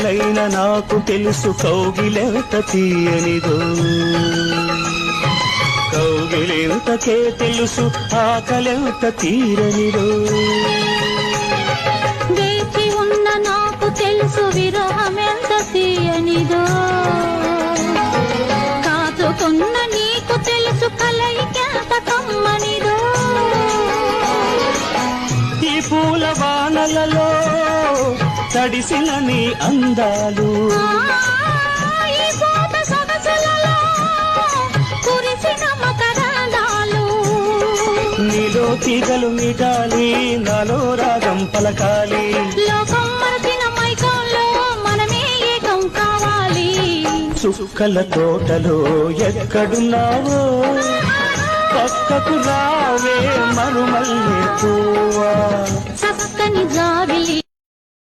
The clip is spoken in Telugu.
ఆకలైన నాకు తెలుసు కౌగిలెంత తీయనిదో, కౌగిలెంతకే తెలుసు ఆకలెంత తీరనిదో. వేచి ఉన్న నాకు తెలుసు విరహమెంత తీయనిదో, కాచుకున్న నీకు తెలుసు కలయికెంత కమ్మనిదో. ఈ పూల వానలలో తడిసిన నీ అందాలు, ఈ పూట సొగసులలో కురిసిన మకరందాలు. నీలో తీగలు మిటాలి, నాలో రాగం పలకాలి. లోకం మరచిన మైకంలో మనమే ఏకం కావాలి. చుక్కల తోటలో ఎక్కడున్నావో పక్కకు రావే మరుమల్లె పువ్వా. చక్కని జాబిలి